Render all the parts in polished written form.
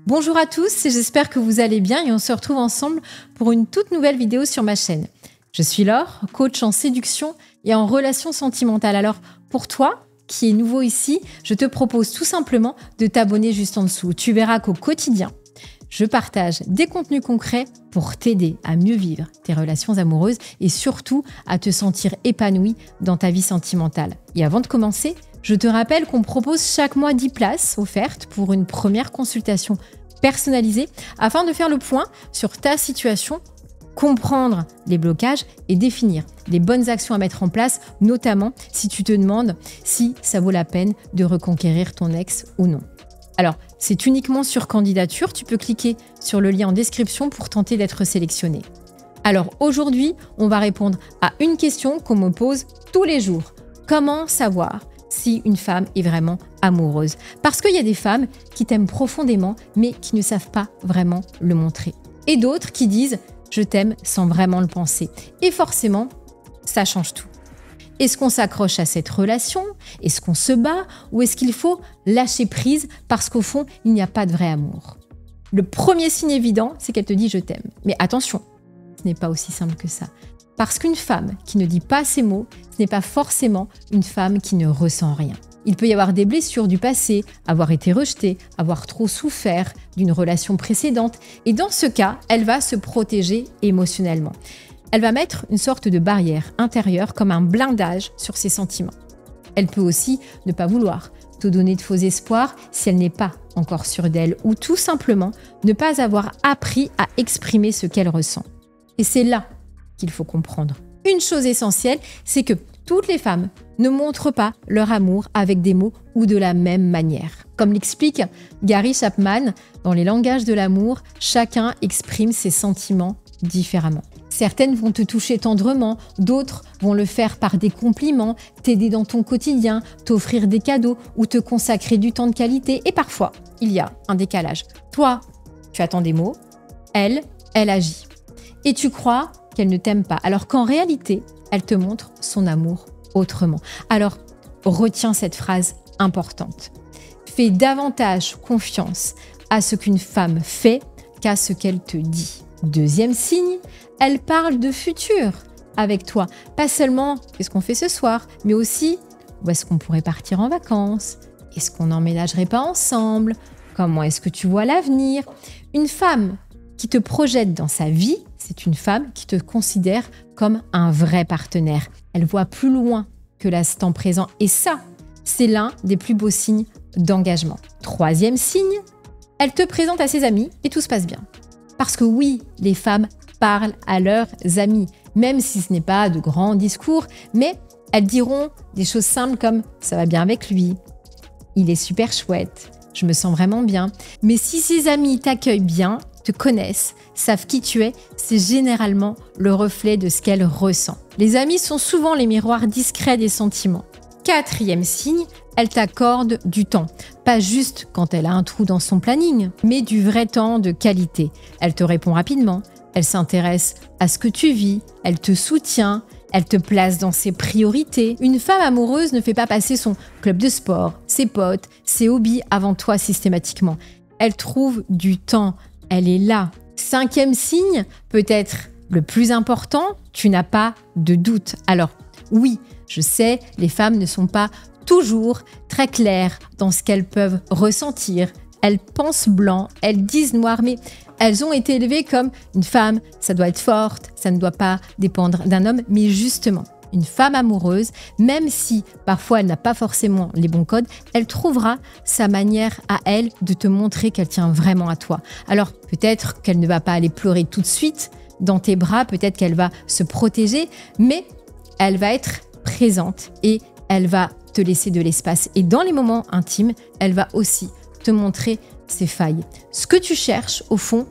Bonjour à tous, j'espère que vous allez bien et on se retrouve ensemble pour une toute nouvelle vidéo sur ma chaîne. Je suis Laure, coach en séduction et en relations sentimentales. Alors pour toi qui es nouveau ici, je te propose tout simplement de t'abonner juste en dessous. Tu verras qu'au quotidien, je partage des contenus concrets pour t'aider à mieux vivre tes relations amoureuses et surtout à te sentir épanoui dans ta vie sentimentale. Et avant de commencer, je te rappelle qu'on propose chaque mois 10 places offertes pour une première consultation personnalisée afin de faire le point sur ta situation, comprendre les blocages et définir les bonnes actions à mettre en place, notamment si tu te demandes si ça vaut la peine de reconquérir ton ex ou non. Alors, c'est uniquement sur candidature, tu peux cliquer sur le lien en description pour tenter d'être sélectionné. Alors aujourd'hui, on va répondre à une question qu'on me pose tous les jours. Comment savoir si une femme est vraiment amoureuse? Parce qu'il y a des femmes qui t'aiment profondément, mais qui ne savent pas vraiment le montrer. Et d'autres qui disent « je t'aime » sans vraiment le penser. Et forcément, ça change tout. Est-ce qu'on s'accroche à cette relation? Est-ce qu'on se bat? Ou est-ce qu'il faut lâcher prise parce qu'au fond, il n'y a pas de vrai amour? Le premier signe évident, c'est qu'elle te dit « je t'aime ». Mais attention, ce n'est pas aussi simple que ça. Parce qu'une femme qui ne dit pas ces mots, ce n'est pas forcément une femme qui ne ressent rien. Il peut y avoir des blessures du passé, avoir été rejetée, avoir trop souffert d'une relation précédente. Et dans ce cas, elle va se protéger émotionnellement. Elle va mettre une sorte de barrière intérieure comme un blindage sur ses sentiments. Elle peut aussi ne pas vouloir te donner de faux espoirs si elle n'est pas encore sûre d'elle ou tout simplement ne pas avoir appris à exprimer ce qu'elle ressent. Et c'est là qu'il faut comprendre. Une chose essentielle, c'est que toutes les femmes ne montrent pas leur amour avec des mots ou de la même manière. Comme l'explique Gary Chapman, dans Les langages de l'amour, chacun exprime ses sentiments différemment. Certaines vont te toucher tendrement, d'autres vont le faire par des compliments, t'aider dans ton quotidien, t'offrir des cadeaux ou te consacrer du temps de qualité. Et parfois, il y a un décalage. Toi, tu attends des mots, elle agit. Et tu crois qu'elle ne t'aime pas, alors qu'en réalité, elle te montre son amour autrement. Alors, retiens cette phrase importante. Fais davantage confiance à ce qu'une femme fait qu'à ce qu'elle te dit. Deuxième signe, elle parle de futur avec toi. Pas seulement qu'est-ce qu'on fait ce soir, mais aussi où est-ce qu'on pourrait partir en vacances? Est-ce qu'on n'emménagerait pas ensemble? Comment est-ce que tu vois l'avenir? Une femme qui te projette dans sa vie, c'est une femme qui te considère comme un vrai partenaire. Elle voit plus loin que l'instant présent et ça, c'est l'un des plus beaux signes d'engagement. Troisième signe, elle te présente à ses amis et tout se passe bien. Parce que oui, les femmes parlent à leurs amis, même si ce n'est pas de grands discours, mais elles diront des choses simples comme « ça va bien avec lui »,« il est super chouette »,« je me sens vraiment bien ». Mais si ses amis t'accueillent bien, te connaissent, savent qui tu es, c'est généralement le reflet de ce qu'elle ressent. Les amis sont souvent les miroirs discrets des sentiments. Quatrième signe, elle t'accorde du temps. Pas juste quand elle a un trou dans son planning, mais du vrai temps de qualité. Elle te répond rapidement, elle s'intéresse à ce que tu vis, elle te soutient, elle te place dans ses priorités. Une femme amoureuse ne fait pas passer son club de sport, ses potes, ses hobbies avant toi systématiquement. Elle trouve du temps. Elle est là. Cinquième signe, peut-être le plus important, tu n'as pas de doute. Alors, oui, je sais, les femmes ne sont pas toujours très claires dans ce qu'elles peuvent ressentir. Elles pensent blanc, elles disent noir, mais elles ont été élevées comme une femme, ça doit être forte, ça ne doit pas dépendre d'un homme. Mais justement, une femme amoureuse, même si parfois elle n'a pas forcément les bons codes, elle trouvera sa manière à elle de te montrer qu'elle tient vraiment à toi. Alors peut-être qu'elle ne va pas aller pleurer tout de suite dans tes bras, peut-être qu'elle va se protéger, mais elle va être présente et elle va te laisser de l'espace. Et dans les moments intimes, elle va aussi te montrer ses failles. Ce que tu cherches, au fond,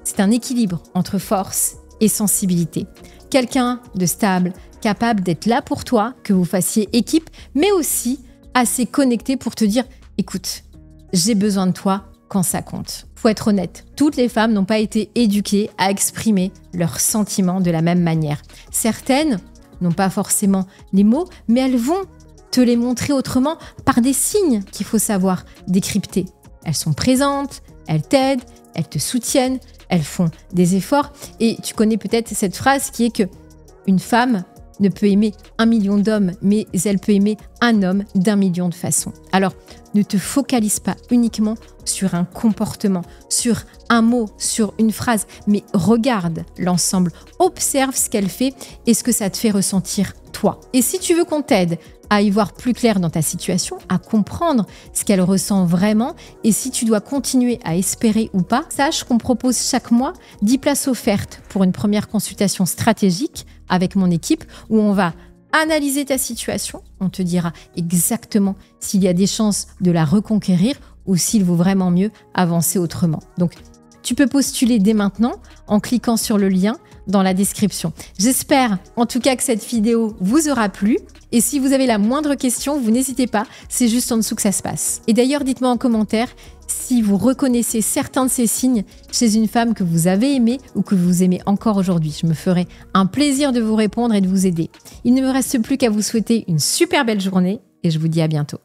c'est un équilibre entre force et sensibilité. Quelqu'un de stable, capable d'être là pour toi, que vous fassiez équipe, mais aussi assez connecté pour te dire « écoute, j'ai besoin de toi quand ça compte ». Faut être honnête, toutes les femmes n'ont pas été éduquées à exprimer leurs sentiments de la même manière. Certaines n'ont pas forcément les mots, mais elles vont te les montrer autrement par des signes qu'il faut savoir décrypter. Elles sont présentes, elles t'aident, elles te soutiennent, elles font des efforts. Et tu connais peut-être cette phrase qui est que une femme ne peut aimer 1 million d'hommes, mais elle peut aimer un homme d'1 million de façons. Alors, ne te focalise pas uniquement sur un comportement, sur un mot, sur une phrase, mais regarde l'ensemble, observe ce qu'elle fait et ce que ça te fait ressentir toi. Et si tu veux qu'on t'aide à y voir plus clair dans ta situation, à comprendre ce qu'elle ressent vraiment et si tu dois continuer à espérer ou pas, sache qu'on propose chaque mois 10 places offertes pour une première consultation stratégique avec mon équipe où on va analyser ta situation, on te dira exactement s'il y a des chances de la reconquérir ou s'il vaut vraiment mieux avancer autrement. Donc, tu peux postuler dès maintenant en cliquant sur le lien dans la description. J'espère en tout cas que cette vidéo vous aura plu. Et si vous avez la moindre question, vous n'hésitez pas, c'est juste en dessous que ça se passe. Et d'ailleurs, dites-moi en commentaire si vous reconnaissez certains de ces signes chez une femme que vous avez aimée ou que vous aimez encore aujourd'hui. Je me ferai un plaisir de vous répondre et de vous aider. Il ne me reste plus qu'à vous souhaiter une super belle journée et je vous dis à bientôt.